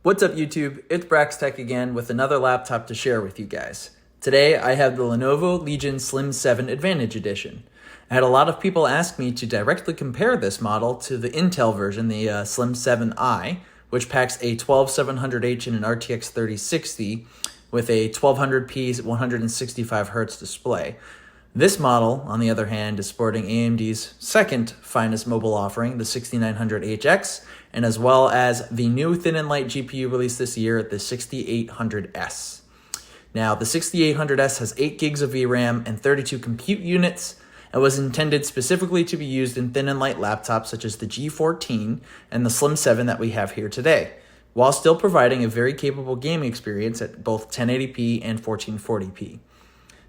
What's up YouTube? It's Brax Tech again with another laptop to share with you guys. Today I have the Lenovo Legion Slim 7 Advantage Edition. I had a lot of people ask me to directly compare this model to the Intel version, the Slim 7i, which packs a 12700H and an RTX 3060 with a 1200p 165Hz display. This model, on the other hand, is sporting AMD's second finest mobile offering, the 6900HX, and as well as the new thin and light GPU released this year, the 6800S. Now, the 6800S has 8 gigs of VRAM and 32 compute units, and was intended specifically to be used in thin and light laptops such as the G14 and the Slim 7 that we have here today, while still providing a very capable gaming experience at both 1080p and 1440p.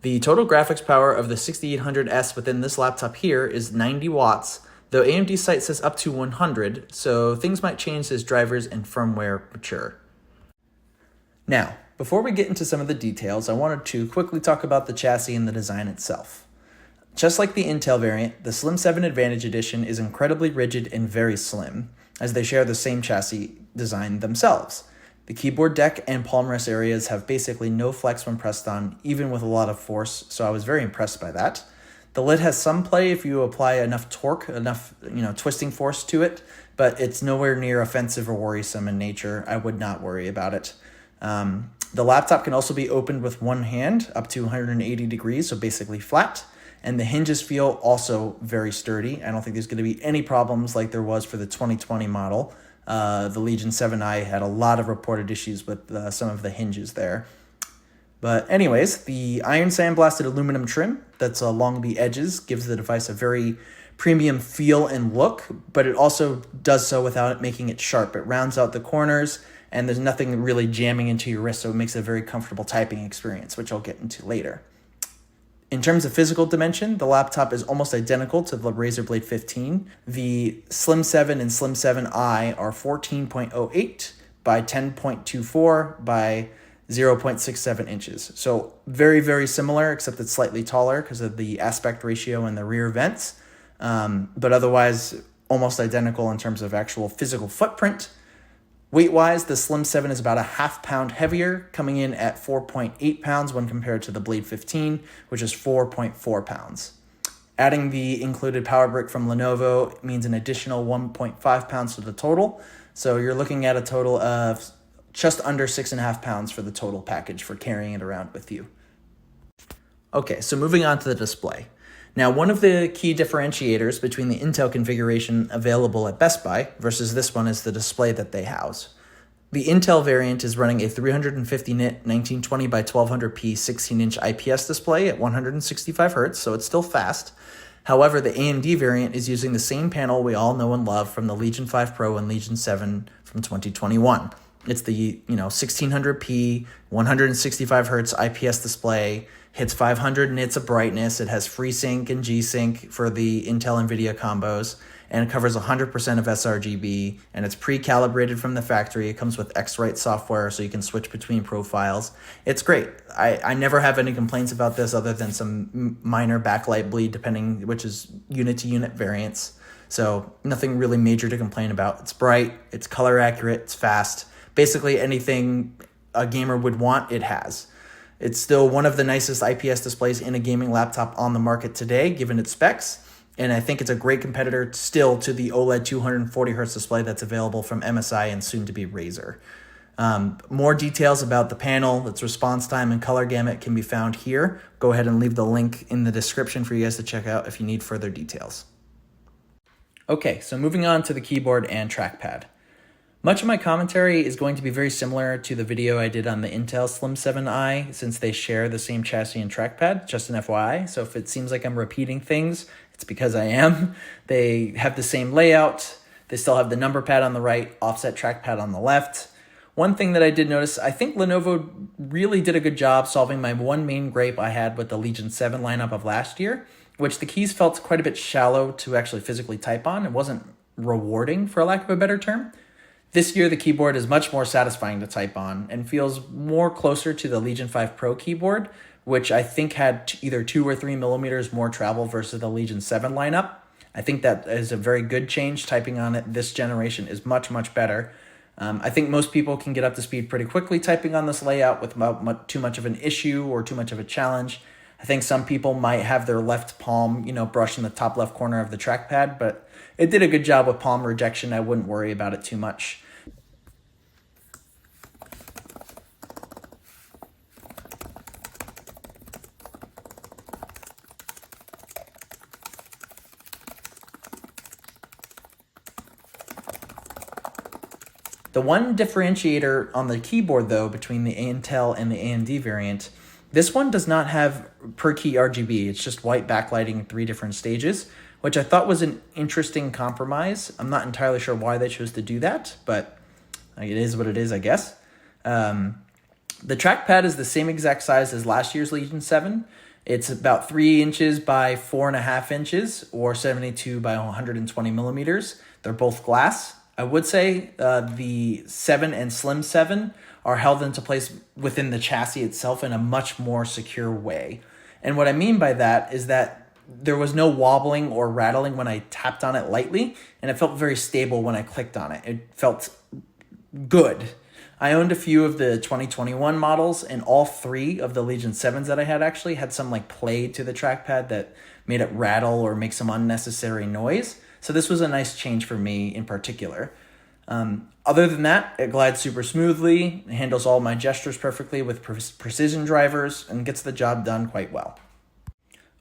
The total graphics power of the 6800S within this laptop here is 90 watts, though AMD's site says up to 100, so things might change as drivers and firmware mature. Now, before we get into some of the details, I wanted to quickly talk about the chassis and the design itself. Just like the Intel variant, the Slim 7 Advantage Edition is incredibly rigid and very slim, as they share the same chassis design themselves. The keyboard deck and palm rest areas have basically no flex when pressed on, even with a lot of force, so I was very impressed by that. The lid has some play if you apply enough torque, enough twisting force to it, but it's nowhere near offensive or worrisome in nature. I would not worry about it. The laptop can also be opened with one hand up to 180 degrees, so basically flat, and the hinges feel also very sturdy. I don't think there's going to be any problems like there was for the 2020 model. The Legion 7i had a lot of reported issues with some of the hinges there. But anyways, the iron sandblasted aluminum trim that's along the edges gives the device a very premium feel and look, but it also does so without it making it sharp. It rounds out the corners, and there's nothing really jamming into your wrist, so it makes it a very comfortable typing experience, which I'll get into later. In terms of physical dimension, the laptop is almost identical to the Razer Blade 15. The Slim 7 and Slim 7i are 14.08 by 10.24 by 0.67 inches. So very, very similar, except it's slightly taller because of the aspect ratio and the rear vents. But otherwise, almost identical in terms of actual physical footprint. Weight-wise, the Slim 7 is about a half pound heavier, coming in at 4.8 pounds when compared to the Blade 15, which is 4.4 pounds. Adding the included power brick from Lenovo means an additional 1.5 pounds to the total, so you're looking at a total of just under 6.5 pounds for the total package for carrying it around with you. Okay, so moving on to the display. Now, one of the key differentiators between the Intel configuration available at Best Buy versus this one is the display that they house. The Intel variant is running a 350 nit 1920 by 1200p 16-inch IPS display at 165Hz, so it's still fast. However, the AMD variant is using the same panel we all know and love from the Legion 5 Pro and Legion 7 from 2021. It's the 1600p 165Hz IPS display, hits 500 nits of brightness. It has FreeSync and G-Sync for the Intel NVIDIA combos, and it covers 100% of sRGB, and it's pre-calibrated from the factory. It comes with X-Rite software, so you can switch between profiles. It's great. I never have any complaints about this other than some minor backlight bleed, depending which is unit-to-unit variance. So nothing really major to complain about. It's bright, it's color accurate, it's fast. Basically anything a gamer would want, it has. It's still one of the nicest IPS displays in a gaming laptop on the market today, given its specs, and I think it's a great competitor still to the OLED 240Hz display that's available from MSI and soon to be Razer. More details about the panel, its response time, and color gamut can be found here. Go ahead and leave the link in the description for you guys to check out if you need further details. Okay, so moving on to the keyboard and trackpad. Much of my commentary is going to be very similar to the video I did on the Intel Slim 7i, since they share the same chassis and trackpad, just an FYI. So if it seems like I'm repeating things, it's because I am. They have the same layout. They still have the number pad on the right, offset trackpad on the left. One thing that I did notice, I think Lenovo really did a good job solving my one main gripe I had with the Legion 7 lineup of last year, which the keys felt quite a bit shallow to actually physically type on. It wasn't rewarding, for lack of a better term. This year, the keyboard is much more satisfying to type on and feels more closer to the Legion 5 Pro keyboard, which I think had either 2 or 3 millimeters more travel versus the Legion 7 lineup. I think that is a very good change. Typing on it this generation is much, much better. I think most people can get up to speed pretty quickly typing on this layout without too much of an issue or too much of a challenge. I think some people might have their left palm, brushing the top left corner of the trackpad, but it did a good job with palm rejection. I wouldn't worry about it too much. The one differentiator on the keyboard, though, between the Intel and the AMD variant, this one does not have per key RGB. It's just white backlighting in 3 different stages, which I thought was an interesting compromise. I'm not entirely sure why they chose to do that, but it is what it is, I guess. The trackpad is the same exact size as last year's Legion 7. It's about 3 inches by 4.5 inches, or 72 by 120 millimeters. They're both glass. I would say the 7 and Slim 7 are held into place within the chassis itself in a much more secure way. And what I mean by that is that there was no wobbling or rattling when I tapped on it lightly, and it felt very stable when I clicked on it. It felt good. I owned a few of the 2021 models, and all 3 of the Legion 7s that I had actually had some play to the trackpad that made it rattle or make some unnecessary noise. So this was a nice change for me in particular. Other than that, it glides super smoothly, handles all my gestures perfectly with precision drivers, and gets the job done quite well.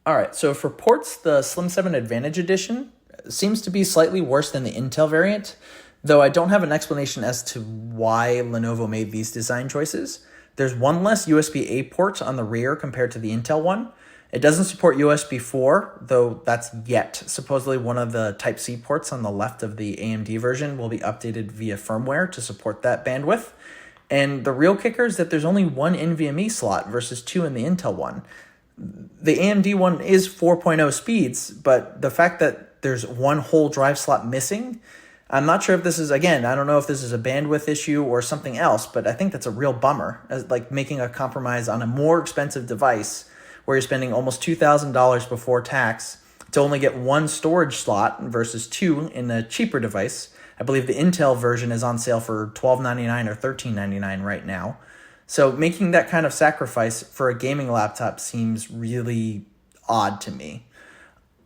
All right, so for ports, the Slim 7 Advantage Edition seems to be slightly worse than the Intel variant, though I don't have an explanation as to why Lenovo made these design choices. There's one less USB-A port on the rear compared to the Intel one. It doesn't support USB 4, though that's yet. Supposedly one of the Type-C ports on the left of the AMD version will be updated via firmware to support that bandwidth. And the real kicker is that there's only 1 NVMe slot versus 2 in the Intel one. The AMD one is 4.0 speeds, but the fact that there's 1 whole drive slot missing, I'm not sure if this is, again, I don't know if this is a bandwidth issue or something else, but I think that's a real bummer, as making a compromise on a more expensive device where you're spending almost $2,000 before tax to only get 1 storage slot versus 2 in a cheaper device. I believe the Intel version is on sale for $12.99 or $13.99 right now. So making that kind of sacrifice for a gaming laptop seems really odd to me.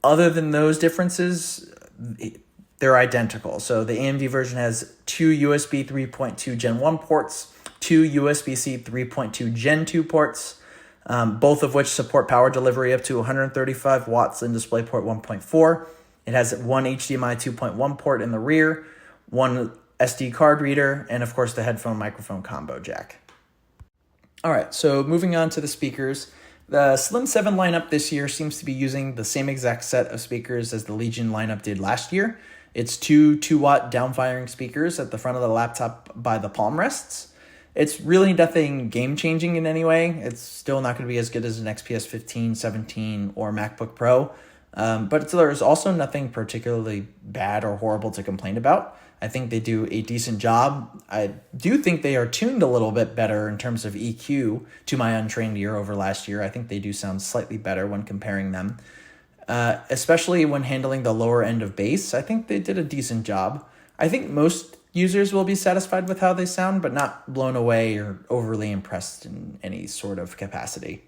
Other than those differences, they're identical. So the AMD version has 2 USB 3.2 Gen 1 ports, 2 USB-C 3.2 Gen 2 ports, both of which support power delivery up to 135 watts in DisplayPort 1.4. It has 1 HDMI 2.1 port in the rear, 1 SD card reader, and of course the headphone microphone combo jack. All right, so moving on to the speakers. The Slim 7 lineup this year seems to be using the same exact set of speakers as the Legion lineup did last year. It's 2 2-watt downfiring speakers at the front of the laptop by the palm rests. It's really nothing game-changing in any way. It's still not going to be as good as an XPS 15, 17, or MacBook Pro. But there's also nothing particularly bad or horrible to complain about. I think they do a decent job. I do think they are tuned a little bit better in terms of EQ to my untrained ear over last year. I think they do sound slightly better when comparing them, especially when handling the lower end of bass. I think they did a decent job. I think most users will be satisfied with how they sound, but not blown away or overly impressed in any sort of capacity.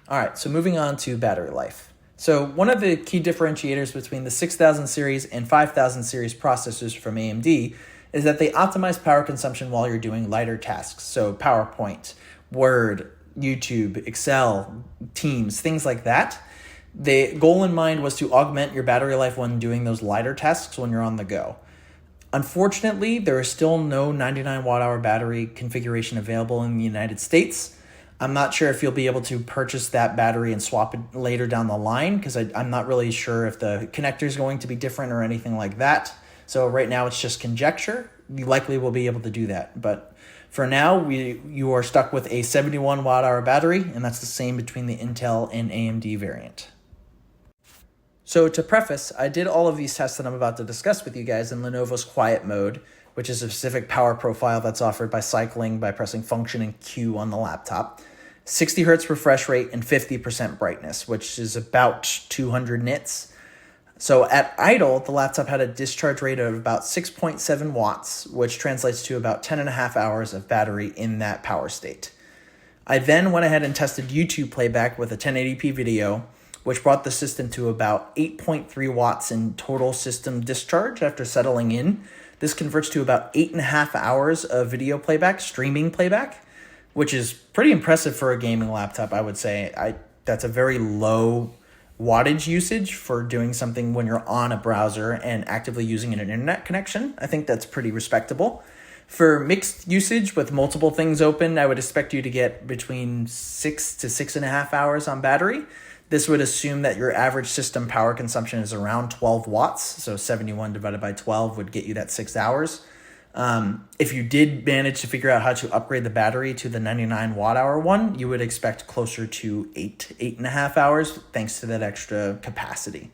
All right, so moving on to battery life. So one of the key differentiators between the 6000 series and 5000 series processors from AMD is that they optimize power consumption while you're doing lighter tasks. So PowerPoint, Word, YouTube, Excel, Teams, things like that. The goal in mind was to augment your battery life when doing those lighter tasks when you're on the go. Unfortunately, there is still no 99 watt-hour battery configuration available in the United States. I'm not sure if you'll be able to purchase that battery and swap it later down the line, because I'm not really sure if the connector is going to be different or anything like that. So right now it's just conjecture. You likely will be able to do that. But for now, you are stuck with a 71 watt hour battery, and that's the same between the Intel and AMD variant. So to preface, I did all of these tests that I'm about to discuss with you guys in Lenovo's quiet mode, which is a specific power profile that's offered by cycling by pressing Function and Q on the laptop. 60 hertz refresh rate and 50% brightness, which is about 200 nits. So at idle, the laptop had a discharge rate of about 6.7 watts, which translates to about 10.5 hours of battery in that power state. I then went ahead and tested YouTube playback with a 1080p video, which brought the system to about 8.3 watts in total system discharge after settling in. This converts to about 8.5 hours of video playback, streaming playback, which is pretty impressive for a gaming laptop, I would say. That's a very low wattage usage for doing something when you're on a browser and actively using an internet connection. I think that's pretty respectable. For mixed usage with multiple things open, I would expect you to get between 6 to 6.5 hours on battery. This would assume that your average system power consumption is around 12 watts. So 71 divided by 12 would get you that 6 hours. If you did manage to figure out how to upgrade the battery to the 99 watt hour one, you would expect closer to 8.5 hours, thanks to that extra capacity.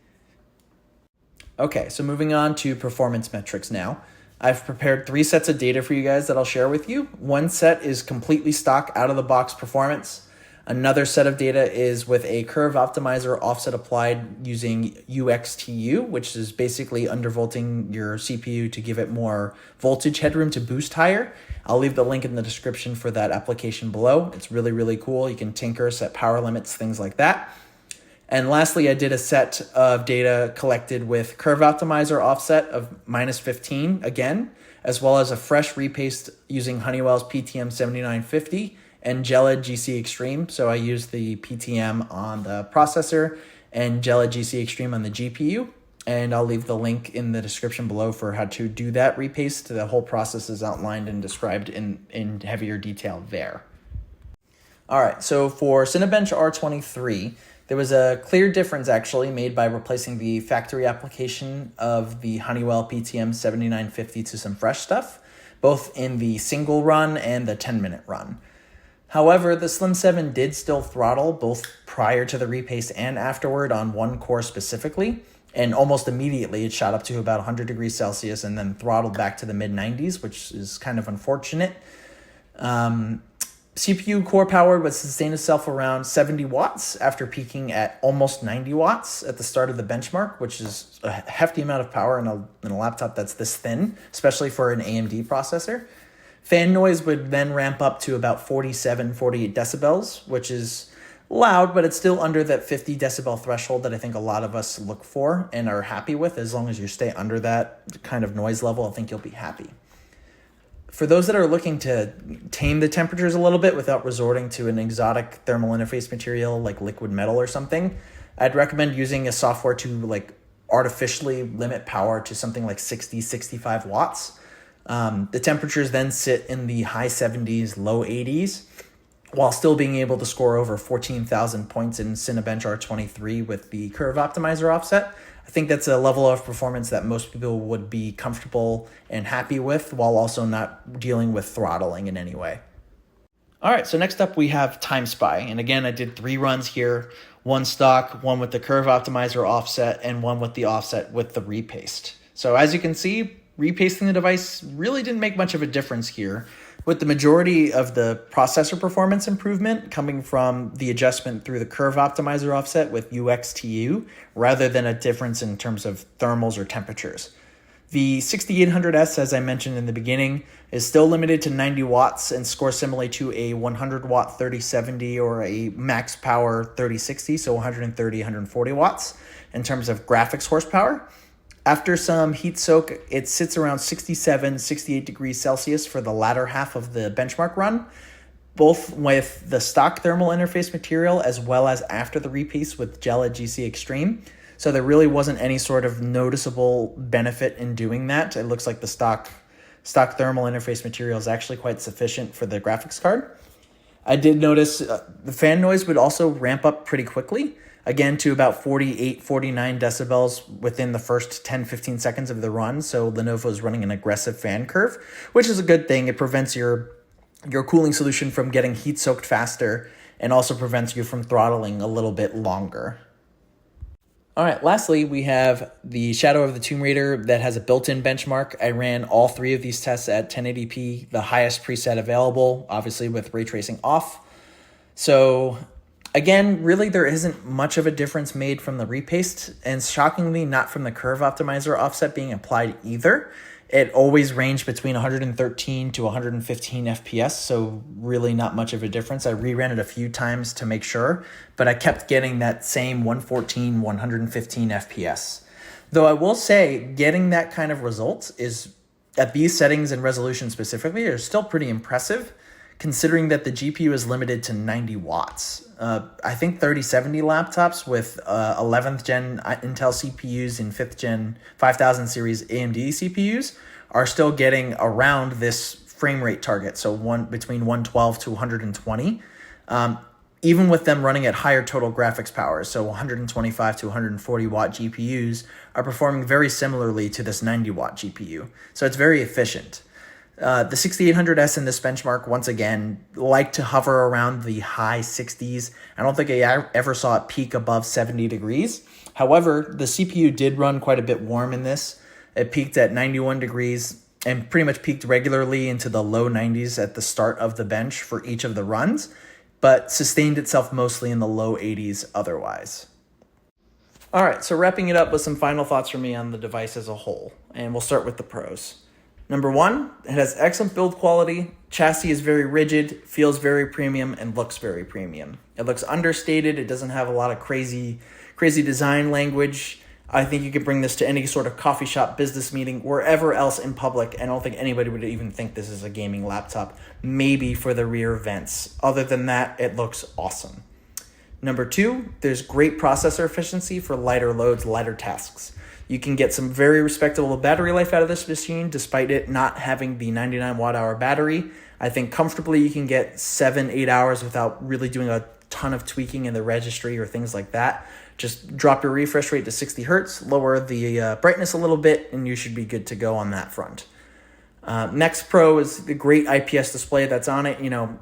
Okay, so moving on to performance metrics now. I've prepared 3 sets of data for you guys that I'll share with you. One set is completely stock out of the box performance. Another set of data is with a curve optimizer offset applied using UXTU, which is basically undervolting your CPU to give it more voltage headroom to boost higher. I'll leave the link in the description for that application below. It's really, really cool. You can tinker, set power limits, things like that. And lastly, I did a set of data collected with curve optimizer offset of -15 again, as well as a fresh repaste using Honeywell's PTM 7950 and Gelid GC Extreme. So I used the PTM on the processor and Gelid GC Extreme on the GPU. And I'll leave the link in the description below for how to do that repaste. The whole process is outlined and described in heavier detail there. All right, so for Cinebench R23, there was a clear difference actually made by replacing the factory application of the Honeywell PTM 7950 to some fresh stuff, both in the single run and the 10-minute run. However, the Slim 7 did still throttle both prior to the repaste and afterward on one core specifically, and almost immediately it shot up to about 100 degrees Celsius and then throttled back to the mid-90s, which is kind of unfortunate. CPU core power would sustain itself around 70 watts after peaking at almost 90 watts at the start of the benchmark, which is a hefty amount of power in a laptop that's this thin, especially for an AMD processor. Fan noise would then ramp up to about 47, 48 decibels, which is loud, but it's still under that 50 decibel threshold that I think a lot of us look for and are happy with. As long as you stay under that kind of noise level, I think you'll be happy. For those that are looking to tame the temperatures a little bit without resorting to an exotic thermal interface material like liquid metal or something, I'd recommend using a software to artificially limit power to something like 60, 65 watts. The temperatures then sit in the high 70s, low 80s, while still being able to score over 14,000 points in Cinebench R23 with the curve optimizer offset. I think that's a level of performance that most people would be comfortable and happy with while also not dealing with throttling in any way. All right, so next up we have TimeSpy. And again, I did 3 runs here, one stock, one with the curve optimizer offset, and one with the offset with the repaste. So as you can see, repasting the device really didn't make much of a difference here, with the majority of the processor performance improvement coming from the adjustment through the curve optimizer offset with UXTU, rather than a difference in terms of thermals or temperatures. The 6800S, as I mentioned in the beginning, is still limited to 90 watts and scores similarly to a 100 watt 3070 or a max power 3060, so 130, 140 watts in terms of graphics horsepower. After some heat soak, it sits around 67, 68 degrees Celsius for the latter half of the benchmark run, both with the stock thermal interface material as well as after the repaste with Gelid GC Extreme. So there really wasn't any sort of noticeable benefit in doing that. It looks like the stock thermal interface material is actually quite sufficient for the graphics card. I did notice the fan noise would also ramp up pretty quickly, again to about 48, 49 decibels within the first 10, 15 seconds of the run. So Lenovo is running an aggressive fan curve, which is a good thing. It prevents your cooling solution from getting heat soaked faster and also prevents you from throttling a little bit longer. All right, lastly, we have the Shadow of the Tomb Raider that has a built-in benchmark. I ran all 3 of these tests at 1080p, the highest preset available, obviously with ray tracing off. So again, really there isn't much of a difference made from the repaste, and shockingly not from the curve optimizer offset being applied either. It always ranged between 113 to 115 FPS, so really not much of a difference. I reran it a few times to make sure, but I kept getting that same 114, 115 FPS. Though I will say, getting that kind of results is, at these settings and resolution specifically, are still pretty impressive, considering that the GPU is limited to 90 watts. I think 3070 laptops with 11th gen Intel CPUs and 5th gen 5000 series AMD CPUs are still getting around this frame rate target, so between 112 to 120, even with them running at higher total graphics power. So 125 to 140 watt GPUs are performing very similarly to this 90 watt GPU. So it's very efficient. The 6800S in this benchmark, once again, like to hover around the high 60s. I don't think I ever saw it peak above 70 degrees. However, the CPU did run quite a bit warm in this. It peaked at 91 degrees and pretty much peaked regularly into the low 90s at the start of the bench for each of the runs, but sustained itself mostly in the low 80s otherwise. All right, so wrapping it up with some final thoughts from me on the device as a whole, and we'll start with the pros. Number 1, it has excellent build quality. Chassis is very rigid, feels very premium, and looks very premium. It looks understated. It doesn't have a lot of crazy design language. I think you could bring this to any sort of coffee shop, business meeting, wherever else in public. I don't think anybody would even think this is a gaming laptop, maybe for the rear vents. Other than that, it looks awesome. Number 2, there's great processor efficiency for lighter loads, lighter tasks. You can get some very respectable battery life out of this machine, despite it not having the 99 watt-hour battery. I think comfortably you can get 7-8 hours without really doing a ton of tweaking in the registry or things like that. Just drop your refresh rate to 60 hertz, lower the brightness a little bit, and you should be good to go on that front. Next pro is the great IPS display that's on it.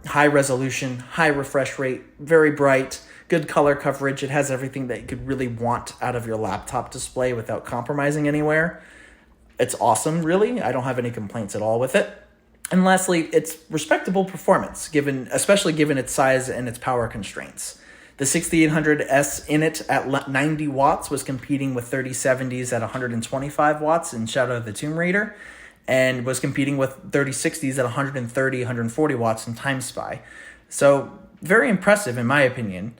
High resolution, high refresh rate, very bright, good color coverage. It has everything that you could really want out of your laptop display without compromising anywhere. It's awesome, really. I don't have any complaints at all with it. And lastly, it's respectable performance, especially given its size and its power constraints. The 6800S in it at 90 watts was competing with 3070s at 125 watts in Shadow of the Tomb Raider, and was competing with 3060s at 130, 140 watts in Time Spy. So very impressive in my opinion.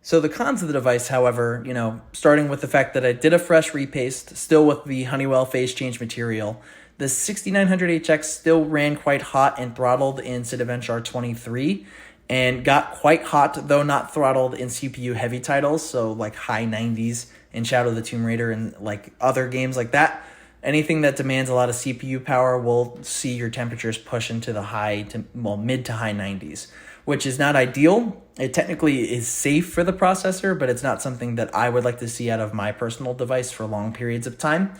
So the cons of the device, however, starting with the fact that I did a fresh repaste, still with the Honeywell phase change material, the 6900HX still ran quite hot and throttled in Cinebench R23, and got quite hot, though not throttled, in CPU heavy titles, so like high 90s in Shadow of the Tomb Raider and like other games like that. Anything that demands a lot of CPU power will see your temperatures push into the mid to high 90s, which is not ideal. It technically is safe for the processor, but it's not something that I would like to see out of my personal device for long periods of time.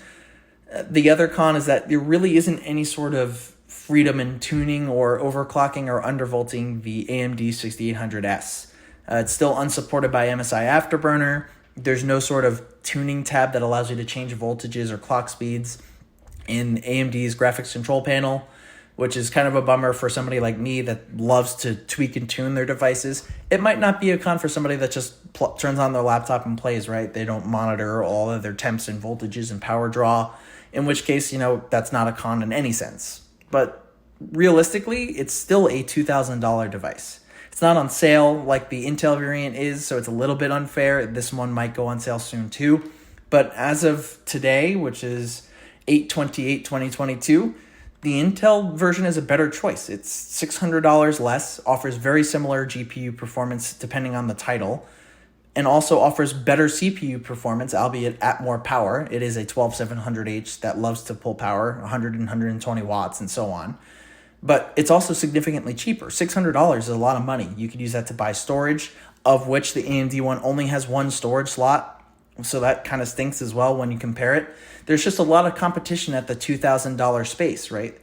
The other con is that there really isn't any sort of freedom in tuning or overclocking or undervolting the AMD 6800S. It's still unsupported by MSI Afterburner. There's no sort of tuning tab that allows you to change voltages or clock speeds in AMD's graphics control panel, which is kind of a bummer for somebody like me that loves to tweak and tune their devices. It might not be a con for somebody that just turns on their laptop and plays, right? They don't monitor all of their temps and voltages and power draw, in which case, that's not a con in any sense. But realistically, it's still a $2,000 device. It's not on sale like the Intel variant is, so it's a little bit unfair. This one might go on sale soon too. But as of today, which is 8/28/2022, the Intel version is a better choice. It's $600 less, offers very similar GPU performance depending on the title, and also offers better CPU performance, albeit at more power. It is a 12700H that loves to pull power, 100 and 120 watts and so on. but it's also significantly cheaper. $600 is a lot of money. You could use that to buy storage, of which the AMD one only has one storage slot. So that kind of stinks as well when you compare it. There's just a lot of competition at the $2,000 space, right?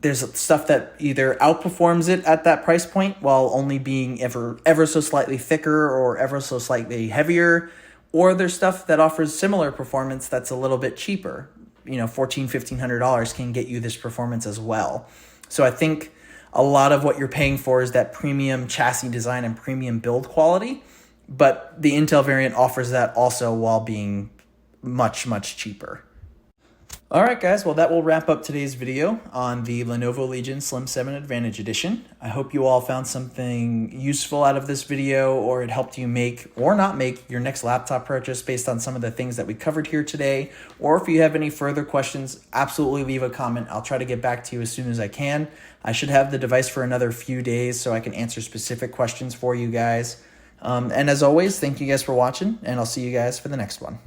There's stuff that either outperforms it at that price point while only being ever so slightly thicker or ever so slightly heavier, or there's stuff that offers similar performance that's a little bit cheaper. $1,400-$1,500 can get you this performance as well. So I think a lot of what you're paying for is that premium chassis design and premium build quality, but the Intel variant offers that also while being much, much cheaper. All right, guys, well, that will wrap up today's video on the Lenovo Legion Slim 7 Advantage Edition. I hope you all found something useful out of this video, or it helped you make or not make your next laptop purchase based on some of the things that we covered here today. Or if you have any further questions, absolutely leave a comment. I'll try to get back to you as soon as I can. I should have the device for another few days so I can answer specific questions for you guys. And as always, thank you guys for watching, and I'll see you guys for the next one.